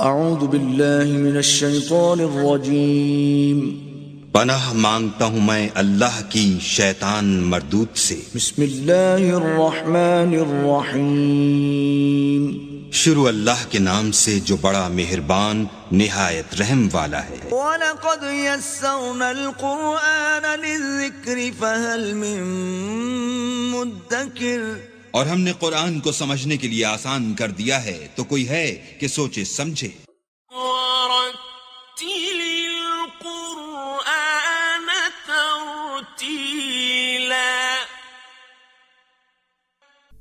اعوذ باللہ من الشیطان الرجیم پناہ مانگتا ہوں میں اللہ کی شیطان مردود سے۔ بسم اللہ الرحمن الرحیم شروع اللہ کے نام سے جو بڑا مہربان نہایت رحم والا ہے۔ وَلَقَدْ يَسَّرْنَا الْقُرْآنَ لِلذِّكْرِ فَهَلْ مِن مُدَّكِرٍ، اور ہم نے قرآن کو سمجھنے کے لیے آسان کر دیا ہے، تو کوئی ہے کہ سوچے سمجھے۔ وَرَتِّلِ الْقُرْآنَ تَرْتِيلًا،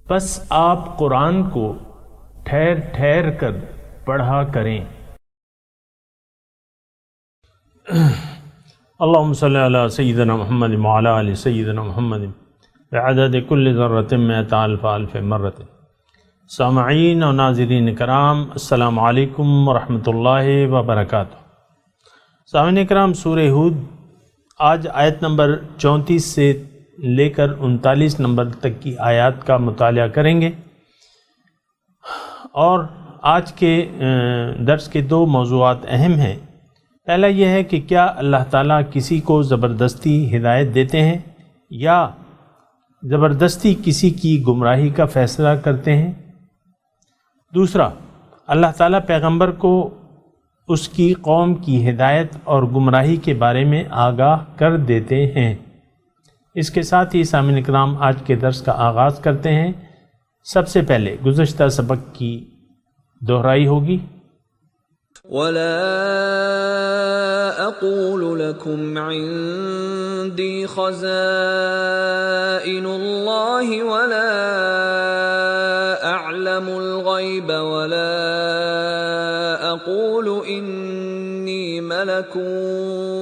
بس آپ قرآن کو ٹھہر ٹھہر کر پڑھا کریں۔ اللہم صلی علی سیدنا محمد وعلی آل سیدنا محمد بعدد کل ذرۃ مئۃ الف الف مرۃ۔ سامعین و ناظرین کرام، السلام علیکم ورحمۃ اللہ وبرکاتہ۔ سامعین کرام، سورہ ہود آج آیت نمبر 34 سے لے کر 39 نمبر تک کی آیات کا مطالعہ کریں گے، اور آج کے درس کے دو موضوعات اہم ہیں۔ پہلا یہ ہے کہ کیا اللہ تعالیٰ کسی کو زبردستی ہدایت دیتے ہیں یا زبردستی کسی کی گمراہی کا فیصلہ کرتے ہیں؟ دوسرا، اللہ تعالیٰ پیغمبر کو اس کی قوم کی ہدایت اور گمراہی کے بارے میں آگاہ کر دیتے ہیں۔ اس کے ساتھ ہی سامعین کرام، آج کے درس کا آغاز کرتے ہیں۔ سب سے پہلے گزشتہ سبق کی دہرائی ہوگی۔ وَلَا أَقُولُ لَكُمْ عِندِي خَزَائِنُ اللَّهِ وَلَا أَعْلَمُ الْغَيْبَ وَلَا أَقُولُ إِنِّي مَلَكٌ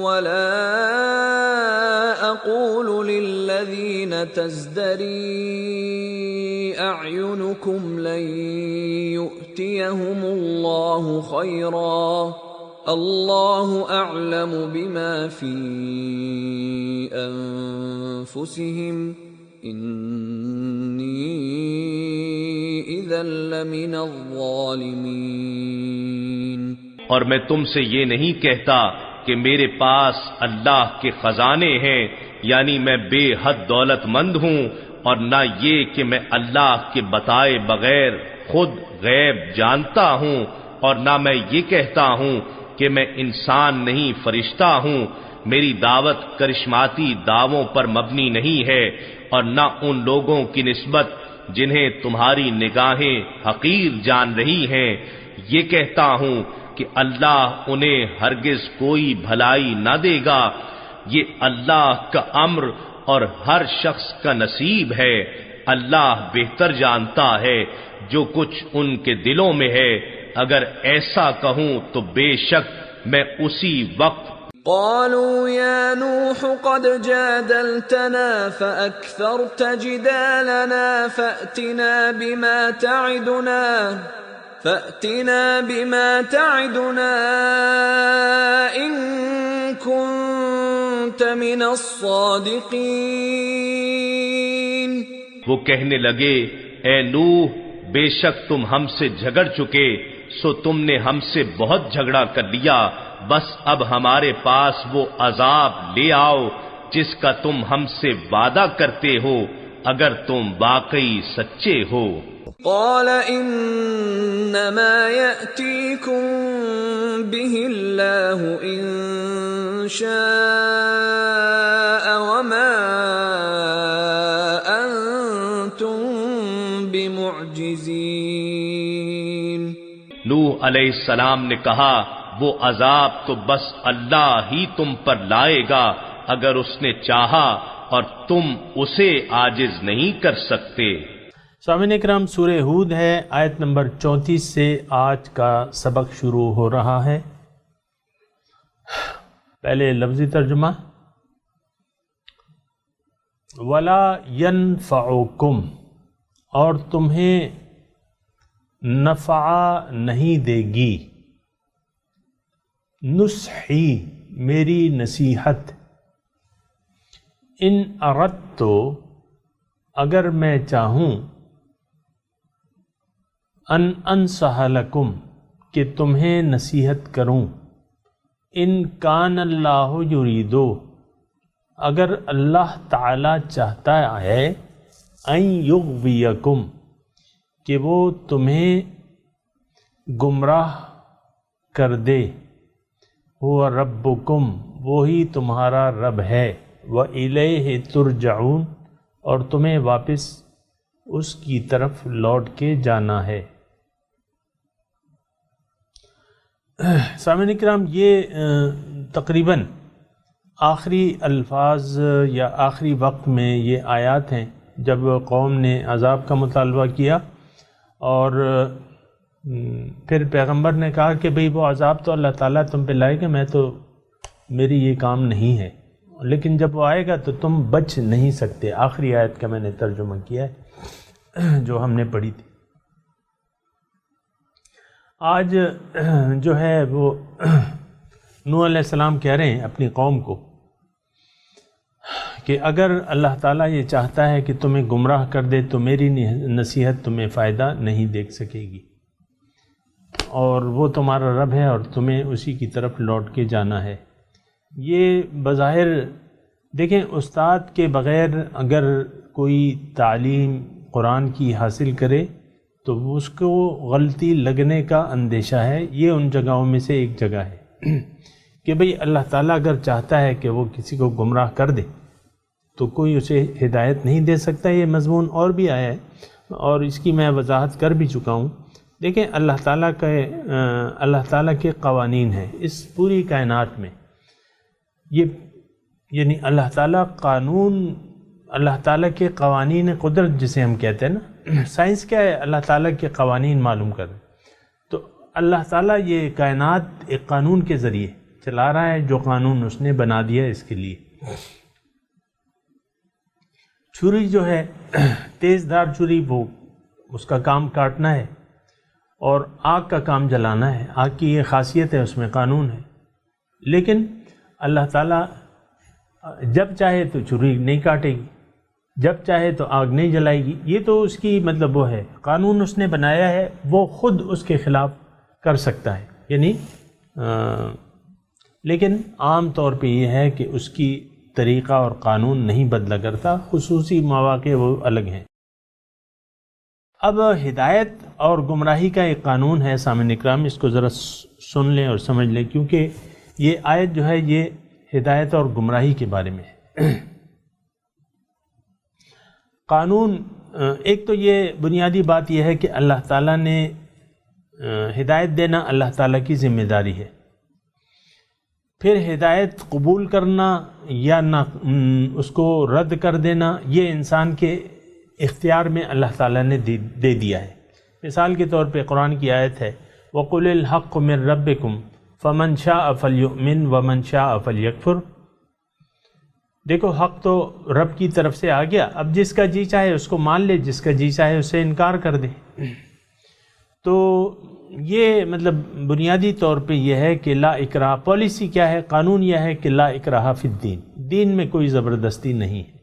وَلَا أَقُولُ لِلَّذِينَ تَزْدَرِي أَعْيُنُكُمْ لَن يُؤْتِيَهُمُ اللَّهُ خَيْرًا اللَّهُ أَعْلَمُ بِمَا فِي أَنفُسِهِمْ إِنِّي إِذًا لَّمِنَ الظَّالِمِينَ۔ اور میں تم سے یہ نہیں کہتا کہ میرے پاس اللہ کے خزانے ہیں، یعنی میں بے حد دولت مند ہوں، اور نہ یہ کہ میں اللہ کے بتائے بغیر خود غیب جانتا ہوں، اور نہ میں یہ کہتا ہوں کہ میں انسان نہیں فرشتہ ہوں۔ میری دعوت کرشماتی دعووں پر مبنی نہیں ہے، اور نہ ان لوگوں کی نسبت جنہیں تمہاری نگاہیں حقیر جان رہی ہیں۔ یہ کہتا ہوں کہ اللہ انہیں ہرگز کوئی بھلائی نہ دے گا۔ یہ اللہ کا امر اور ہر شخص کا نصیب ہے۔ اللہ بہتر جانتا ہے جو کچھ ان کے دلوں میں ہے۔ اگر ایسا کہوں تو بے شک میں اسی وقت۔ قالوا يا نوح قد جادلتنا فأكثرت جدالنا فأتنا بما تعدنا إن كنت من الصادقين۔ وہ کہنے لگے، اے نوح، بے شک تم ہم سے جھگڑ چکے، سو تم نے ہم سے بہت جھگڑا کر لیا، بس اب ہمارے پاس وہ عذاب لے آؤ جس کا تم ہم سے وعدہ کرتے ہو، اگر تم واقعی سچے ہو۔ قال انما يأتيكم به الله ان شاء وما انتم بمعجزين۔ نوح علیہ السلام نے کہا، وہ عذاب تو بس اللہ ہی تم پر لائے گا اگر اس نے چاہا، اور تم اسے عاجز نہیں کر سکتے۔ سامعین اکرام، سورہ ہود ہے، آیت نمبر 34 سے آج کا سبق شروع ہو رہا ہے۔ پہلے لفظی ترجمہ۔ وَلَا يَنفَعُكُمْ، اور تمہیں نفع نہیں دے گی، نصحی، میری نصیحت، ان اردت، اگر میں چاہوں، ان انصح لکم، کہ تمہیں نصیحت کروں، ان کان اللہ یریدو، اگر اللہ تعالی چاہتا ہے، ان یغویکم، کہ وہ تمہیں گمراہ کر دے، هو ربکم، وہی تمہارا رب ہے، وَإِلَيْهِ تُرْجَعُونَ، اور تمہیں واپس اس کی طرف لوٹ کے جانا ہے۔ سامعین کرام، یہ تقریباً آخری الفاظ یا آخری وقت میں یہ آیات ہیں جب قوم نے عذاب کا مطالبہ کیا، اور پھر پیغمبر نے کہا کہ بھئی وہ عذاب تو اللہ تعالیٰ تم پہ لائے گا، میری یہ کام نہیں ہے، لیکن جب وہ آئے گا تو تم بچ نہیں سکتے۔ آخری آیت کا میں نے ترجمہ کیا ہے جو ہم نے پڑھی تھی۔ آج جو ہے وہ نوح علیہ السلام کہہ رہے ہیں اپنی قوم کو کہ اگر اللہ تعالیٰ یہ چاہتا ہے کہ تمہیں گمراہ کر دے تو میری نصیحت تمہیں فائدہ نہیں دے سکے گی، اور وہ تمہارا رب ہے اور تمہیں اسی کی طرف لوٹ کے جانا ہے۔ یہ بظاہر دیکھیں، استاد کے بغیر اگر کوئی تعلیم قرآن کی حاصل کرے تو اس کو غلطی لگنے کا اندیشہ ہے۔ یہ ان جگہوں میں سے ایک جگہ ہے کہ بھئی اللہ تعالیٰ اگر چاہتا ہے کہ وہ کسی کو گمراہ کر دے تو کوئی اسے ہدایت نہیں دے سکتا۔ یہ مضمون اور بھی آیا ہے اور اس کی میں وضاحت کر بھی چکا ہوں۔ دیکھیں، اللہ تعالیٰ کے قوانین ہیں اس پوری کائنات میں، یعنی اللہ تعالیٰ کے قوانین قدرت جسے ہم کہتے ہیں نا، سائنس کیا ہے؟ اللہ تعالیٰ کے قوانین معلوم کر، تو اللہ تعالیٰ یہ کائنات ایک قانون کے ذریعے چلا رہا ہے، جو قانون اس نے بنا دیا اس کے لیے۔ چھری جو ہے، تیز دھار چھری، وہ اس کا کام کاٹنا ہے، اور آگ کا کام جلانا ہے۔ آگ کی یہ خاصیت ہے، اس میں قانون ہے، لیکن اللہ تعالیٰ جب چاہے تو چھری نہیں کاٹے گی، جب چاہے تو آگ نہیں جلائے گی۔ یہ تو اس کی مطلب وہ ہے، قانون اس نے بنایا ہے، وہ خود اس کے خلاف کر سکتا ہے، یعنی لیکن عام طور پہ یہ ہے کہ اس کی طریقہ اور قانون نہیں بدلا کرتا، خصوصی مواقع وہ الگ ہیں۔ اب ہدایت اور گمراہی کا ایک قانون ہے سامعین اکرام، اس کو ذرا سن لیں اور سمجھ لیں، کیونکہ یہ آیت جو ہے یہ ہدایت اور گمراہی کے بارے میں ہے۔ قانون، ایک تو یہ بنیادی بات یہ ہے کہ اللہ تعالیٰ نے ہدایت دینا اللہ تعالیٰ کی ذمہ داری ہے، پھر ہدایت قبول کرنا یا نہ اس کو رد کر دینا یہ انسان کے اختیار میں اللہ تعالیٰ نے دے دیا ہے۔ مثال کے طور پہ قرآن کی آیت ہے، وَقُلِ الْحَقُّ مِن رَبِّكُمْ فَمَنْ شَاءَ فَلْيُؤْمِنْ وَمَنْ شَاءَ فَلْيَكْفُرْ۔ دیکھو، حق تو رب کی طرف سے آ گیا، اب جس کا جی چاہے اس کو مان لے، جس کا جی چاہے اسے انکار کر دے۔ تو یہ مطلب بنیادی طور پہ یہ ہے کہ لا اکراہ، پالیسی کیا ہے، قانون یہ ہے کہ لا اکراہ فی الدین، دین میں کوئی زبردستی نہیں ہے۔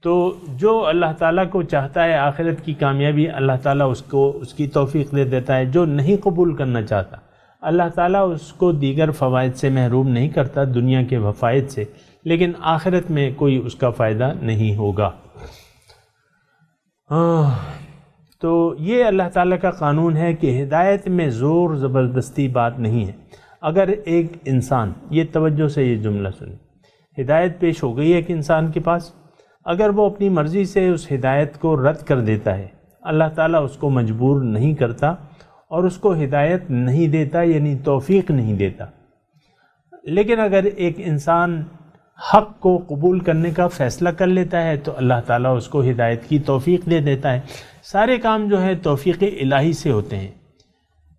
تو جو اللہ تعالیٰ کو چاہتا ہے آخرت کی کامیابی، اللہ تعالیٰ اس کو اس کی توفیق دے دیتا ہے۔ جو نہیں قبول کرنا چاہتا، اللہ تعالیٰ اس کو دیگر فوائد سے محروم نہیں کرتا، دنیا کے فوائد سے، لیکن آخرت میں کوئی اس کا فائدہ نہیں ہوگا۔ تو یہ اللہ تعالیٰ کا قانون ہے کہ ہدایت میں زور زبردستی بات نہیں ہے۔ اگر ایک انسان، یہ توجہ سے یہ جملہ سنیں، ہدایت پیش ہو گئی ہے ایک انسان کے پاس، اگر وہ اپنی مرضی سے اس ہدایت کو رد کر دیتا ہے، اللہ تعالیٰ اس کو مجبور نہیں کرتا اور اس کو ہدایت نہیں دیتا، یعنی توفیق نہیں دیتا۔ لیکن اگر ایک انسان حق کو قبول کرنے کا فیصلہ کر لیتا ہے تو اللہ تعالیٰ اس کو ہدایت کی توفیق دے دیتا ہے۔ سارے کام جو ہے توفیق الہی سے ہوتے ہیں،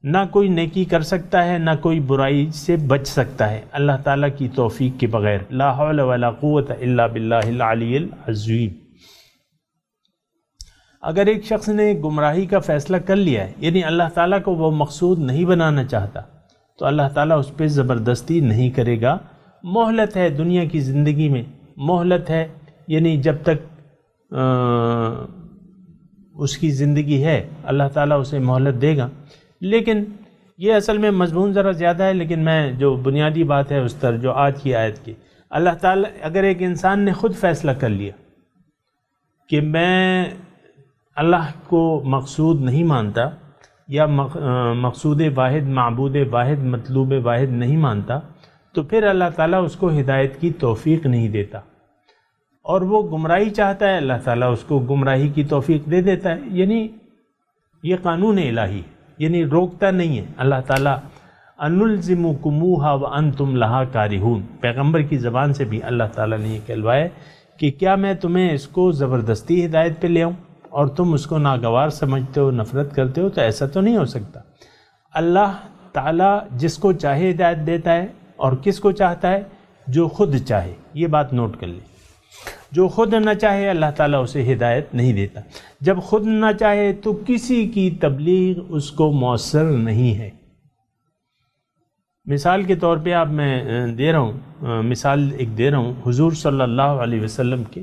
نہ کوئی نیکی کر سکتا ہے، نہ کوئی برائی سے بچ سکتا ہے اللہ تعالیٰ کی توفیق کے بغیر۔ لا حول ولا قوت الا باللہ العلی العظیم۔ اگر ایک شخص نے گمراہی کا فیصلہ کر لیا ہے، یعنی اللہ تعالیٰ کو وہ مقصود نہیں بنانا چاہتا، تو اللہ تعالیٰ اس پہ زبردستی نہیں کرے گا۔ مہلت ہے دنیا کی زندگی میں، مہلت ہے، یعنی جب تک اس کی زندگی ہے، اللہ تعالیٰ اسے مہلت دے گا. لیکن یہ اصل میں مضمون ذرا زیادہ ہے، لیکن میں جو بنیادی بات ہے اس پر جو آج کی آیت کی، اللہ تعالیٰ اگر ایک انسان نے خود فیصلہ کر لیا کہ میں اللہ کو مقصود نہیں مانتا یا مقصود واحد، معبود واحد، مطلوب واحد نہیں مانتا، تو پھر اللہ تعالیٰ اس کو ہدایت کی توفیق نہیں دیتا، اور وہ گمراہی چاہتا ہے، اللہ تعالیٰ اس کو گمراہی کی توفیق دے دیتا ہے. یعنی یہ قانون الہی ہے، یعنی روکتا نہیں ہے اللہ تعالیٰ. انلزمکموها وانتم لہا کارہون، پیغمبر کی زبان سے بھی اللہ تعالیٰ نے یہ کہلوایا کہ کیا میں تمہیں اس کو زبردستی ہدایت پہ لے آؤں اور تم اس کو ناگوار سمجھتے ہو، نفرت کرتے ہو؟ تو ایسا تو نہیں ہو سکتا. اللہ تعالیٰ جس کو چاہے ہدایت دیتا ہے، اور کس کو چاہتا ہے؟ جو خود چاہے. یہ بات نوٹ کر لیں، جو خود نہ چاہے اللہ تعالیٰ اسے ہدایت نہیں دیتا. جب خود نہ چاہے تو کسی کی تبلیغ اس کو مؤثر نہیں ہے. مثال کے طور پہ آپ میں دے رہا ہوں، مثال ایک دے رہا ہوں. حضور صلی اللہ علیہ وسلم کے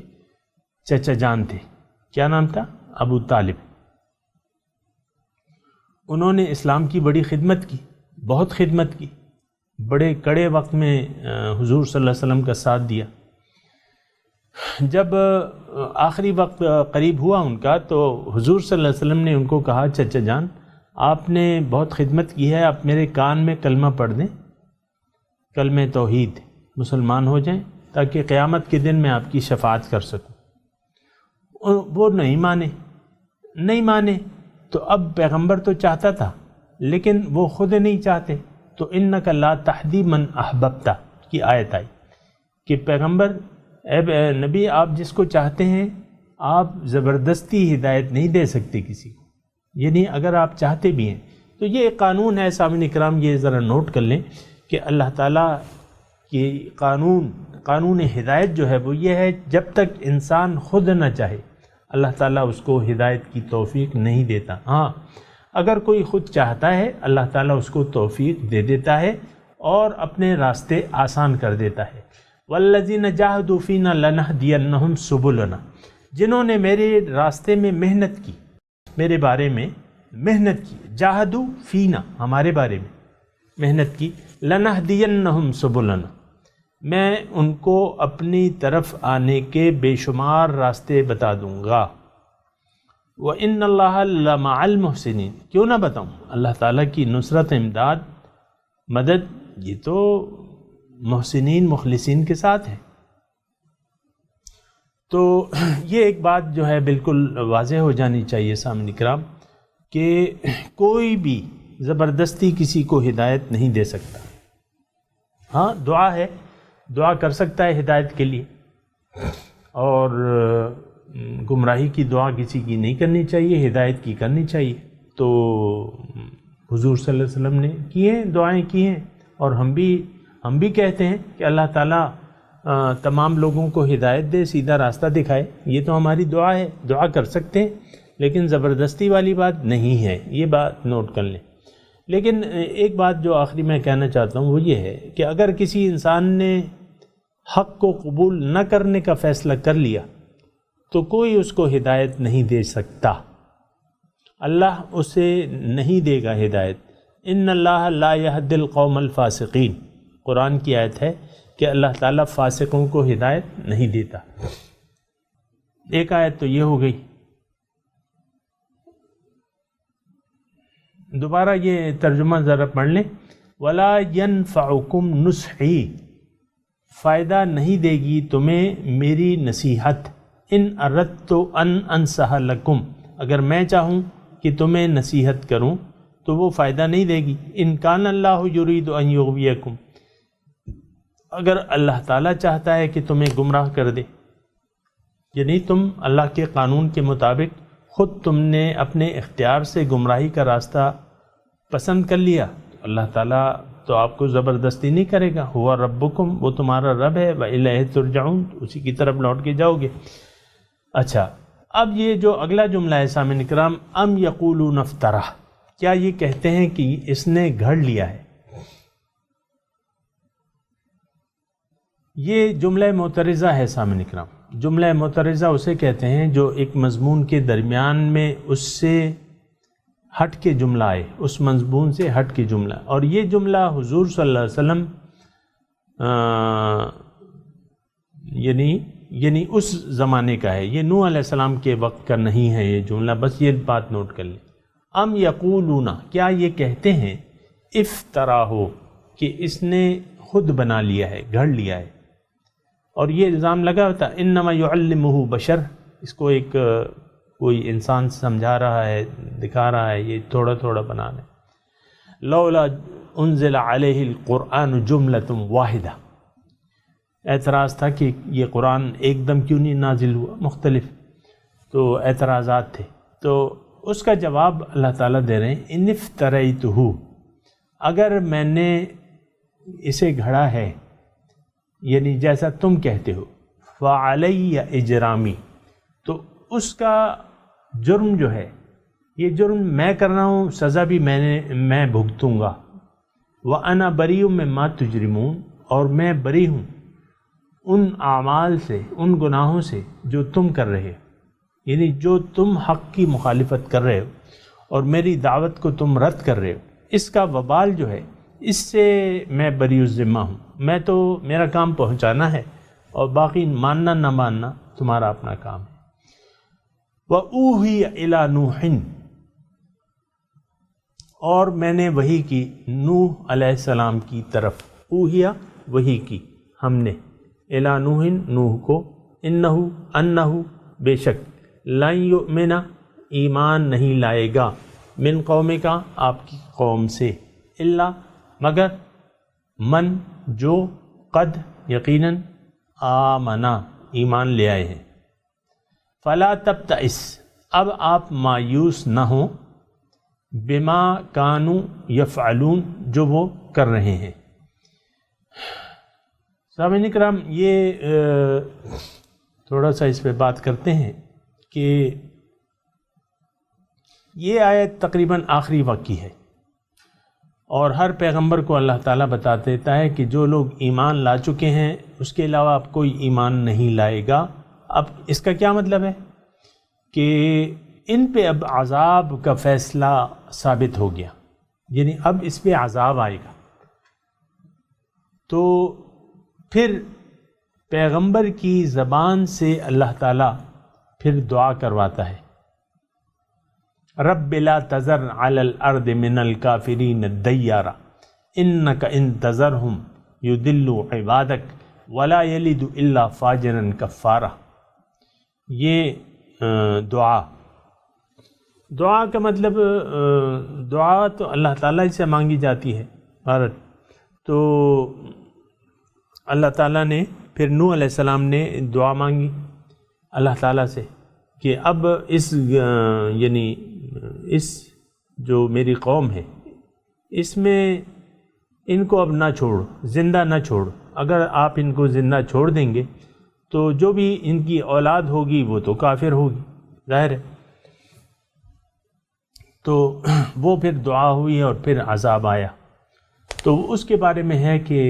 چچا جان تھے، کیا نام تھا؟ ابو طالب. انہوں نے اسلام کی بڑی خدمت کی، بہت خدمت کی، بڑے کڑے وقت میں حضور صلی اللہ علیہ وسلم کا ساتھ دیا. جب آخری وقت قریب ہوا ان کا، تو حضور صلی اللہ علیہ وسلم نے ان کو کہا، چچا جان آپ نے بہت خدمت کی ہے، آپ میرے کان میں کلمہ پڑھ دیں، کلمہ توحید، مسلمان ہو جائیں تاکہ قیامت کے دن میں آپ کی شفاعت کر سکوں. وہ نہیں مانے. تو اب پیغمبر تو چاہتا تھا لیکن وہ خود نہیں چاہتے. تو انک لا تہدی من احببت کی آیت آئی کہ پیغمبر، اے نبی، آپ جس کو چاہتے ہیں آپ زبردستی ہدایت نہیں دے سکتے کسی کو. یعنی اگر آپ چاہتے بھی ہیں تو یہ ایک قانون ہے. سامعین کرام یہ ذرا نوٹ کر لیں کہ اللہ تعالیٰ کی قانون ہدایت جو ہے وہ یہ ہے، جب تک انسان خود نہ چاہے اللہ تعالیٰ اس کو ہدایت کی توفیق نہیں دیتا. ہاں اگر کوئی خود چاہتا ہے اللہ تعالیٰ اس کو توفیق دے دیتا ہے اور اپنے راستے آسان کر دیتا ہے. والذین جاہدوا فینا لنہدینہم سبلنا، جنہوں نے میرے راستے میں محنت کی، میرے بارے میں محنت کی، جاہدوا فینا ہمارے بارے میں محنت کی، لنہدینہم سبلنا میں ان کو اپنی طرف آنے کے بے شمار راستے بتا دوں گا. وَإِنَّ اللَّهَ لَمَعَ الْمُحْسِنِينَ، کیوں نہ بتاؤں، اللہ تعالیٰ کی نصرت، امداد، مدد یہ تو محسنین مخلصین کے ساتھ ہے. تو یہ ایک بات جو ہے بالکل واضح ہو جانی چاہیے سامعین کرام کہ کوئی بھی زبردستی کسی کو ہدایت نہیں دے سکتا. ہاں دعا ہے، دعا کر سکتا ہے ہدایت کے لیے، اور گمراہی کی دعا کسی کی نہیں کرنی چاہیے، ہدایت کی کرنی چاہیے. تو حضور صلی اللہ علیہ وسلم نے کی ہیں، دعائیں کی ہیں، اور ہم بھی کہتے ہیں کہ اللہ تعالیٰ تمام لوگوں کو ہدایت دے، سیدھا راستہ دکھائے. یہ تو ہماری دعا ہے، دعا کر سکتے ہیں، لیکن زبردستی والی بات نہیں ہے. یہ بات نوٹ کر لیں. لیکن ایک بات جو آخری میں کہنا چاہتا ہوں وہ یہ ہے کہ اگر کسی انسان نے حق کو قبول نہ کرنے کا فیصلہ کر لیا تو کوئی اس کو ہدایت نہیں دے سکتا. اللہ اسے نہیں دے گا ہدایت. ان اللہ لا یہدی القوم الفاسقین، قرآن کی آیت ہے کہ اللہ تعالیٰ فاسقوں کو ہدایت نہیں دیتا. ایک آیت تو یہ ہو گئی. دوبارہ یہ ترجمہ ذرا پڑھ لیں. ولا ينفعکم نصحی، فائدہ نہیں دے گی تمہیں میری نصیحت. ان اردت ان انصح لکم، اگر میں چاہوں کہ تمہیں نصیحت کروں تو وہ فائدہ نہیں دے گی. ان کان اللہ یرید ان یغویکم، اگر اللہ تعالیٰ چاہتا ہے کہ تمہیں گمراہ کر دے، یعنی تم اللہ کے قانون کے مطابق خود تم نے اپنے اختیار سے گمراہی کا راستہ پسند کر لیا، تو اللہ تعالیٰ تو آپ کو زبردستی نہیں کرے گا. ہوا ربکم، وہ تمہارا رب ہے، وَإِلَيْهِ تُرْجَعُونَ، اسی کی طرف لوٹ کے جاؤ گے. اچھا، اب یہ جو اگلا جملہ ہے سامعین کرام، ام یقولون افترا، کیا یہ کہتے ہیں کہ اس نے گھڑ لیا ہے؟ یہ جملہ معترضہ ہے سامعین کرام. جملہ معترضہ اسے کہتے ہیں جو ایک مضمون کے درمیان میں اس سے ہٹ کے جملہ آئے، اس مضمون سے ہٹ کے جملہ. اور یہ جملہ حضور صلی اللہ علیہ وسلم یعنی اس زمانے کا ہے، یہ نوح علیہ السلام کے وقت کا نہیں ہے یہ جملہ. بس یہ بات نوٹ کر لیں. ام یقولون، کیا یہ کہتے ہیں، افطرا ہو، کہ اس نے خود بنا لیا ہے، گھڑ لیا ہے. اور یہ الزام لگا ہوتا انما یعلمہ بشر، اس کو ایک کوئی انسان سمجھا رہا ہے، دکھا رہا ہے، یہ تھوڑا تھوڑا بنا لیں. لولا انزل علیہ القرآن جملۃ واحدہ، اعتراض تھا کہ یہ قرآن ایک دم کیوں نہیں نازل ہوا، مختلف تو اعتراضات تھے. تو اس کا جواب اللہ تعالیٰ دے رہے ہیں ان افتریتہ، اگر میں نے اسے گھڑا ہے، یعنی جیسا تم کہتے ہو، فعلی اجرامی، تو اس کا جرم جو ہے، یہ جرم میں کر رہا ہوں، سزا بھی میں بھگتوں گا. وَأَنَا بَرِيٌّ مِّمَّا تُجْرِمُونَ، اور میں بری ہوں ان اعمال سے، ان گناہوں سے جو تم کر رہے ہو، یعنی جو تم حق کی مخالفت کر رہے ہو اور میری دعوت کو تم رد کر رہے ہو، اس کا وبال جو ہے اس سے میں بری الذمہ ہوں. میں تو میرا کام پہنچانا ہے، اور باقی ماننا نہ ماننا تمہارا اپنا کام ہے. وَأُوحِيَ إِلَى نُوحٍ، اور میں نے وحی کی نوح علیہ السلام کی طرف. اوحیہ، وحی کی ہم نے، الی نوح، نوح کو، انہ بے شک، لن یؤمن، ایمان نہیں لائے گا، من قومک، آپ کی قوم سے، الا، مگر، من، جو، قد، یقیناً، آمنا، ایمان لے آئے ہیں. فلا تبتئس، اب آپ مایوس نہ ہوں، بما کانوا یفعلون، جو وہ کر رہے ہیں. سامعین اکرام، یہ تھوڑا سا اس پہ بات کرتے ہیں کہ یہ آیت تقریباً آخری وقت کی ہے، اور ہر پیغمبر کو اللہ تعالیٰ بتا دیتا ہے کہ جو لوگ ایمان لا چکے ہیں اس کے علاوہ اب کوئی ایمان نہیں لائے گا. اب اس کا کیا مطلب ہے کہ ان پہ اب عذاب کا فیصلہ ثابت ہو گیا، یعنی اب اس پہ عذاب آئے گا. تو پھر پیغمبر کی زبان سے اللہ تعالیٰ پھر دعا کرواتا ہے، رب لا تذر علی الارض من الکافرین دیارا انک ان تذرہم یضلوا عبادک ولا یلد الا فاجرا کفارا. یہ دعا کا مطلب، دعا تو اللہ تعالیٰ سے مانگی جاتی ہے. تو اللہ تعالیٰ نے پھر نوح علیہ السلام نے دعا مانگی اللہ تعالیٰ سے کہ اب اس جو میری قوم ہے، اس میں ان کو اب نہ چھوڑ، زندہ نہ چھوڑ. اگر آپ ان کو زندہ چھوڑ دیں گے تو جو بھی ان کی اولاد ہوگی وہ تو کافر ہوگی، ظاہر ہے. تو وہ پھر دعا ہوئی اور پھر عذاب آیا. تو اس کے بارے میں ہے کہ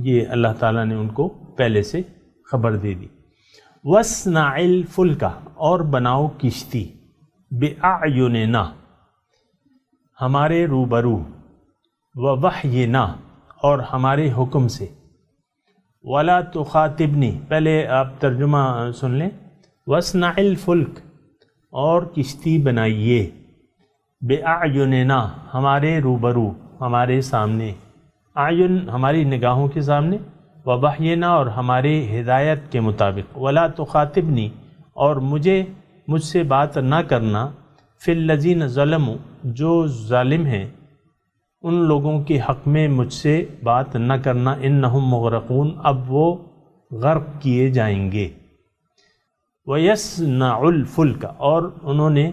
یہ اللہ تعالیٰ نے ان کو پہلے سے خبر دے دی. وَاصْنَعِ الْفُلْكَ، اور بناؤ کشتی، بِأَعْيُنِنَا، ہمارے روبرو، وَوَحْيِنَا، اور ہمارے حکم سے. وَلَا تُخَاطِبْنِي، پہلے آپ ترجمہ سن لیں. وَاصْنَعِ الْفُلْكَ، اور کشتی بنائیے، بِأَعْيُنِنَا، ہمارے روبرو، ہمارے سامنے، اعین ہماری نگاہوں کے سامنے، وَوَحْيِنَا، اور ہمارے ہدایت کے مطابق. وَلَا تُخَاطِبْنِي، اور مجھ سے بات نہ کرنا، فِي الَّذِينَ ظَلَمُوا، جو ظالم ہیں ان لوگوں کے حق میں مجھ سے بات نہ کرنا. اِنَّهُمْ مُغْرَقُونَ، اب وہ غرق کیے جائیں گے. وَيَصْنَعُ الْفُلْكَ، اور انہوں نے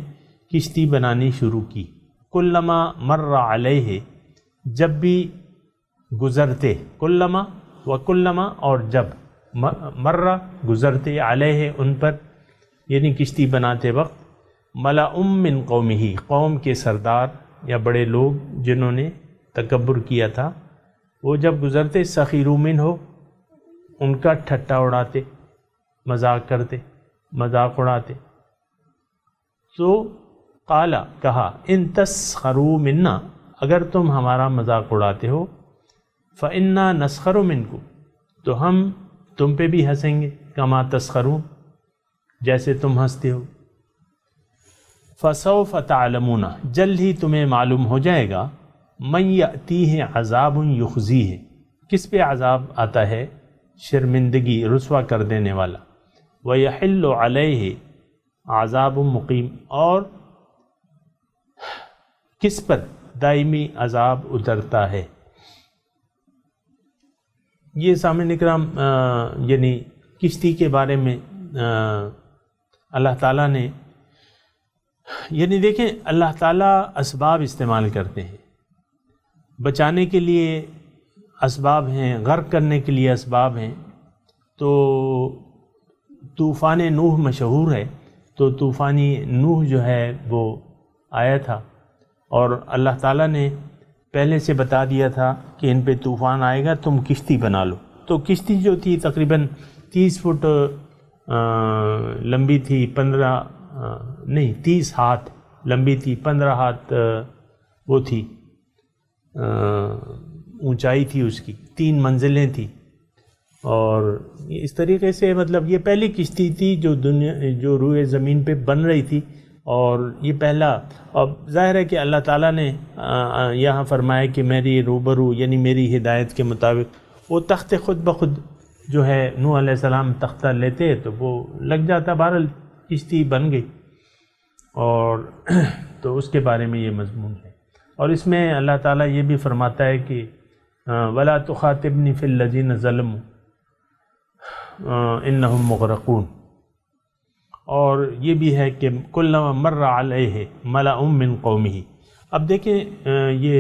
کشتی بنانی شروع کی. کلما مر علیہ، جب بھی گزرتے، کلما وکلما، اور جب، مر گزرتے، علیہ ان پر، یعنی کشتی بناتے وقت، ملأ من قومہ، قوم کے سردار یا بڑے لوگ جنہوں نے تکبر کیا تھا، وہ جب گزرتے، سخیروا منہ، ان کا ٹھٹا اڑاتے. مذاق کرتے، مذاق اڑاتے۔ تو قال کہا ان تسخروا منا، اگر تم ہمارا مذاق اڑاتے ہو، فإنا نسخر منکم، تو ہم تم پہ بھی ہنسیں گے، کما تسخرون، جیسے تم ہنستے ہو۔ فسوف تعلمون، جلد ہی تمہیں معلوم ہو جائے گا، من یأتیہ عذاب یخزیہ، کس پہ عذاب آتا ہے شرمندگی، رسوا کر دینے والا، ویحل علیہ عذاب مقیم، اور کس پر دائمی عذاب اترتا ہے۔ یہ سامعین اکرام یعنی کشتی کے بارے میں اللہ تعالیٰ نے، یعنی دیکھیں اللہ تعالیٰ اسباب استعمال کرتے ہیں، بچانے کے لیے اسباب ہیں، غرق کرنے کے لیے اسباب ہیں۔ تو طوفان نوح مشہور ہے، تو طوفانی نوح جو ہے وہ آیا تھا، اور اللہ تعالیٰ نے پہلے سے بتا دیا تھا کہ ان پہ طوفان آئے گا، تم کشتی بنا لو۔ تو کشتی جو تھی تقریباً 30 فٹ لمبی تھی، 30 ہاتھ لمبی تھی، 15 ہاتھ وہ تھی اونچائی تھی اس کی، 3 منزلیں تھیں، اور اس طریقے سے مطلب یہ پہلی کشتی تھی جو روئے زمین پہ بن رہی تھی، اور یہ پہلا، اب ظاہر ہے کہ اللہ تعالیٰ نے یہاں فرمایا کہ میری روبرو یعنی میری ہدایت کے مطابق وہ تخت خود بخود جو ہے نوح علیہ السلام تختہ لیتے تو وہ لگ جاتا، بہرحال کشتی بن گئی، اور تو اس کے بارے میں یہ مضمون ہے۔ اور اس میں اللہ تعالیٰ یہ بھی فرماتا ہے کہ وَلَا تُخَاطِبْنِي فِي الَّذِينَ ظَلَمُوا إِنَّهُمْ مُغْرَقُونَ، اور یہ بھی ہے کہ کلما مر علیہ ملأ من قومہ۔ اب دیکھیں یہ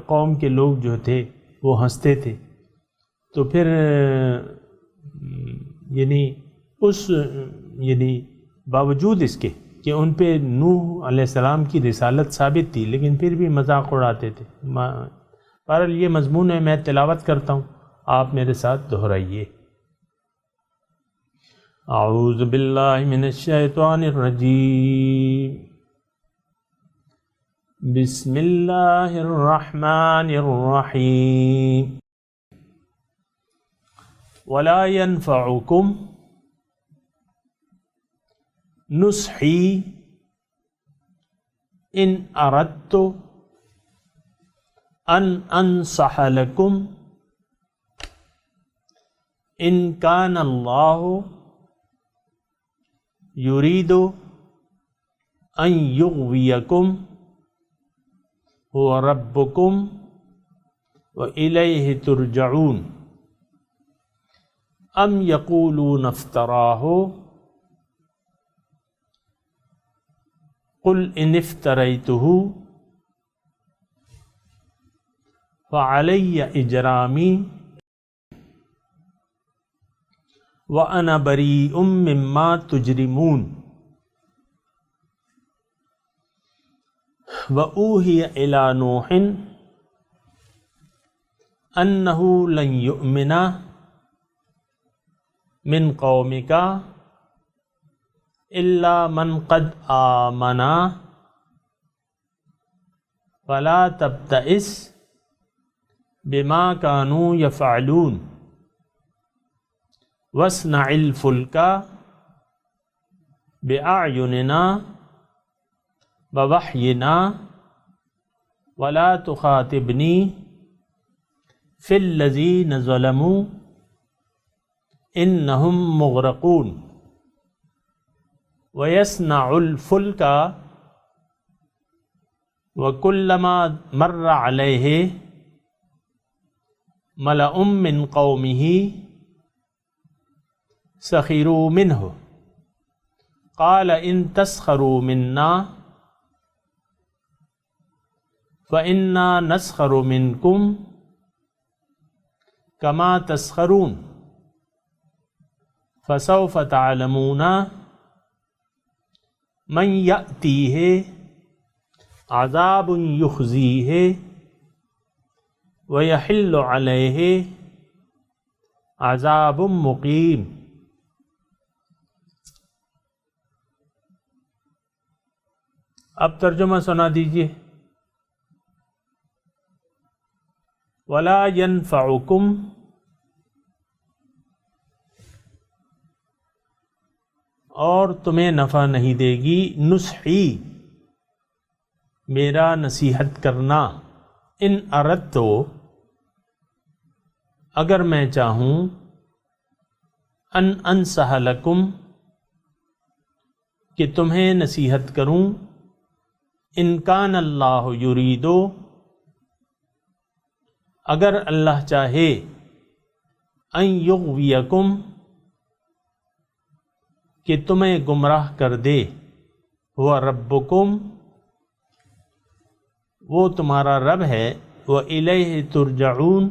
قوم کے لوگ جو تھے وہ ہنستے تھے، تو پھر یعنی باوجود اس کے کہ ان پہ نوح علیہ السلام کی رسالت ثابت تھی، لیکن پھر بھی مذاق اڑاتے تھے۔ بہرحال یہ مضمون ہے، میں تلاوت کرتا ہوں، آپ میرے ساتھ دہرائیے۔ اعوذ باللہ من الشیطان الرجیم، بسم اللہ الرحمن الرحیم، ولا ينفعکم نصحی ان اردت ان انصح لکم ان کان اللہ یرید ان یغویکم هو ربکم وإلیہ ترجعون ام یقولون افتراہ قل ان افتریتہ فعلی اجرامی وَأَنَا بَرِيءٌ مِّمَّا تُجْرِمُونَ وَأُوحِيَ إِلَىٰ نُوحٍ أَنَّهُ لَن يُؤْمِنَ مِن قَوْمِكَ إِلَّا مَنْ قَدْ آمَنَ فَلَا تَبْتَئِسْ بِمَا كَانُوا يَفْعَلُونَ وَاصْنَعِ الْفُلْكَ بِأَعْيُنِنَا وَوَحْيِنَا وَلَا تُخَاطِبْنِي فِي الَّذِينَ ظَلَمُوا إِنَّهُمْ مُغْرَقُونَ وَيَصْنَعُ الْفُلْكَ وَكُلَّمَا مَرَّ عَلَيْهِ مَلَأٌ مِّن قَوْمِهِ سخروا منه قال ان تسخروا منا فإنا نسخر منكم كما تسخرون فسوف تعلمون من يأتيه عذاب يخزيه ويحل عليه عذاب مقيم اب ترجمہ سنا دیجیے. ولا ينفعکم، اور تمہیں نفع نہیں دے گی، نصحی، میرا نصیحت کرنا، ان اردت، اگر میں چاہوں، ان انصح لکم، کہ تمہیں نصیحت کروں، ان کان اللہ یریدو، اگر اللہ چاہے، ان یغویکم، کہ تمہیں گمراہ کر دے، وہ ربکم، وہ تمہارا رب ہے، وَإِلَيْهِ تُرْجَعُونَ،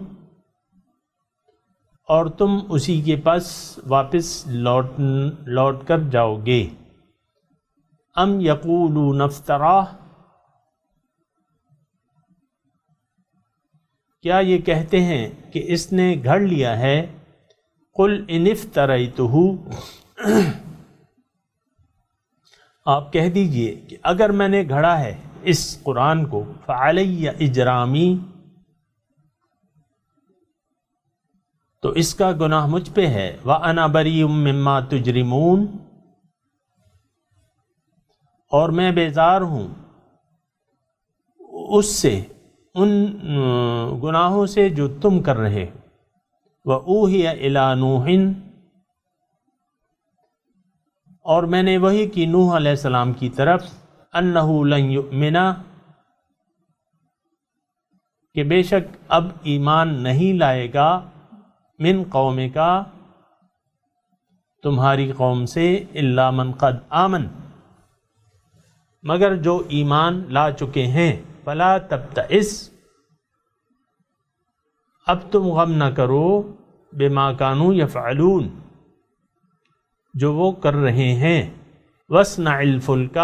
اور تم اسی کے پاس واپس لوٹ کر جاؤ گے. ام یقولون افتراہ، کیا یہ کہتے ہیں کہ اس نے گھڑ لیا ہے؟ قل ان افتریتہ، آپ کہہ دیجئے کہ اگر میں نے گھڑا ہے اس قرآن کو، فعلی اجرامی، تو اس کا گناہ مجھ پہ ہے، وَأَنَا بَرِيءٌ مِّمَّا تُجْرِمُونَ، اور میں بیزار ہوں اس سے، ان گناہوں سے جو تم کر رہے ہو. وَأُوحِيَ إِلَى نُوحٍ، اور میں نے وحی کی نوح علیہ السلام کی طرف، أَنَّهُ لَن يُؤْمِنَ، کہ بے شک اب ایمان نہیں لائے گا، من قومک، تمہاری قوم سے، الا من قد آمن، مگر جو ایمان لا چکے ہیں. فلا تبتئس، اب تم غم نہ کرو، بما کانوا یفعلون، جو وہ کر رہے ہیں. واصنع الفلک،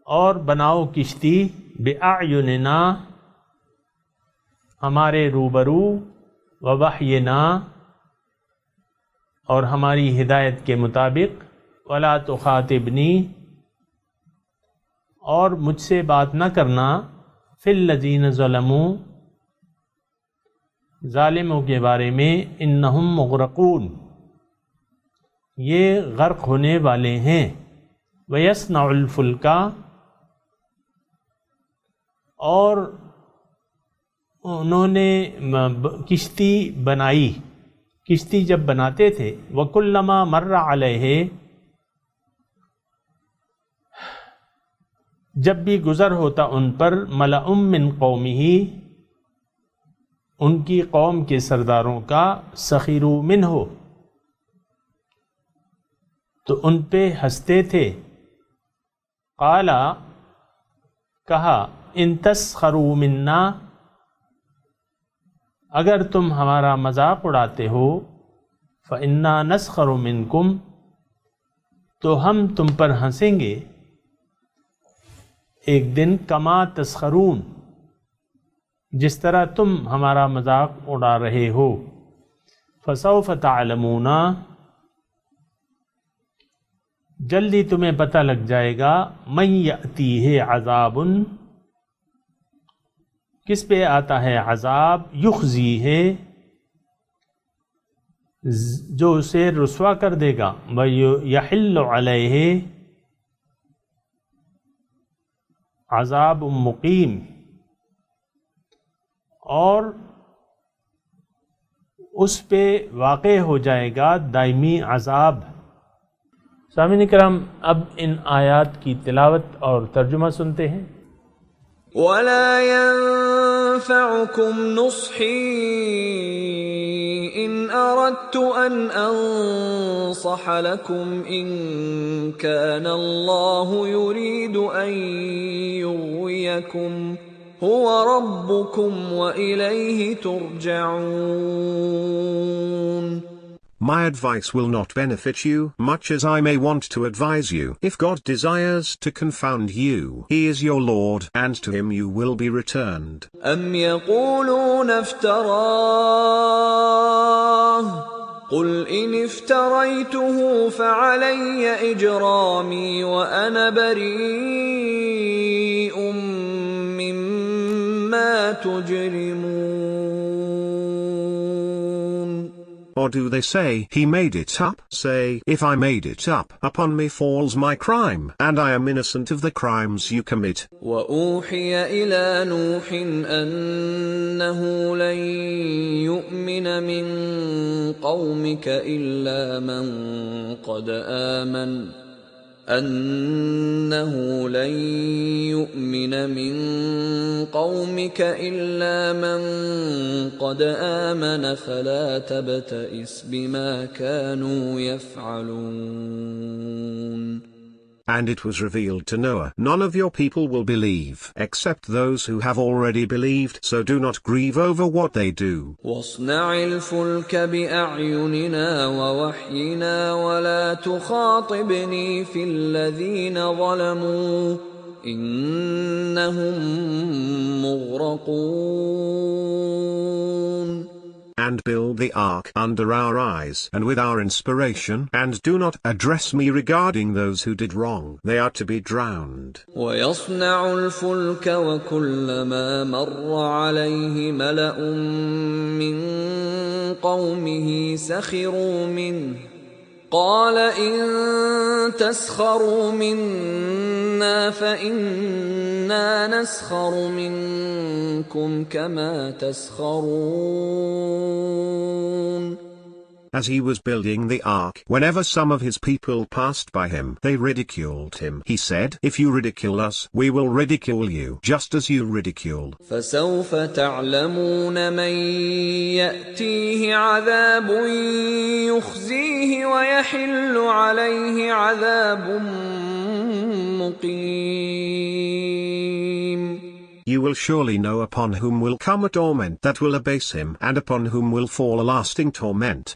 اور بناؤ کشتی، بأعیننا، ہمارے روبرو، ووحینا، اور ہماری ہدایت کے مطابق، ولا تخاطبنی، اور مجھ سے بات نہ کرنا، فی الذین ظلموا، ظالموں کے بارے میں، انہم مغرقون، یہ غرق ہونے والے ہیں. ویصنع الفلک، اور انہوں نے کشتی بنائی، کشتی جب بناتے تھے، وَكُلَّمَا مَرَّ عَلَيْهِ، جب بھی گزر ہوتا ان پر، مَلَأٌ مِّن قَوْمِهِ، ان کی قوم کے سرداروں کا، سَخِرُوا مِنْهُ، تو ان پہ ہنستے تھے. قَالَ، کہا، إِن تَسْخَرُوا مِنَّا، اگر تم ہمارا مذاق اڑاتے ہو، فَإِنَّا نَسْخَرُ مِنْكُمْ، تو ہم تم پر ہنسیں گے ایک دن، کما تسخرون، جس طرح تم ہمارا مذاق اڑا رہے ہو. فسوف تعلمون، جلدی تمہیں پتہ لگ جائے گا، من یأتیہ عذاب، کس پہ آتا ہے عذاب، یخزیہ، جو اسے رسوا کر دے گا، ویحل علیہ عذاب مقیم، اور اس پہ واقع ہو جائے گا دائمی عذاب. سامعین کرام، اب ان آیات کی تلاوت اور ترجمہ سنتے ہیں. وَلَا يَنفَعُكُمْ نُصْحِي إِنْ أَرَدْتُ أَنْ أَنصَحَ لَكُمْ إِنْ كَانَ اللَّهُ يُرِيدُ أَنْ يُغْوِيَكُمْ هُوَ رَبُّكُمْ وَإِلَيْهِ تُرْجَعُونَ. My advice will not benefit you much as I may want to advise you. If God desires to confound you, He is your Lord, and to Him you will be returned. أَمْ يَقُولُونَ افْتَرَاهُ قل إن افتريته فعلي إجرامي وأنا بريء مما تجرمون. Or do they say, he made it up? Say, if I made it up, upon me falls my crime, and I am innocent of the crimes you commit. وأوحي إلى نوح أنه لن يؤمن من قومك إلا من قد آمن فلا تبتئس بما كانوا يفعلون. And it was revealed to Noah, none of your people will believe, except those who have already believed, so do not grieve over what they do. واصنع الفلك بأعيننا ووحينا ولا تخاطبني في الذين ظلموا إنهم مغرقون. And build the ark under our eyes and with our inspiration, and do not address me regarding those who did wrong, they are to be drowned. ويصنع الفلك وكلما مر عليه ملأ من قومه سخروا منه قال إن تسخروا منا فإنا نسخر منكم كما تسخرون. As he was building the ark, whenever some of his people passed by him, they ridiculed him. He said, if you ridicule us, we will ridicule you, just as you ridicule. فسوف تعلمون من يأتيه عذاب يخزيه ويحل عليه عذاب مقيم. You will surely know upon whom will come a torment that will abase him, and upon whom will fall a lasting torment.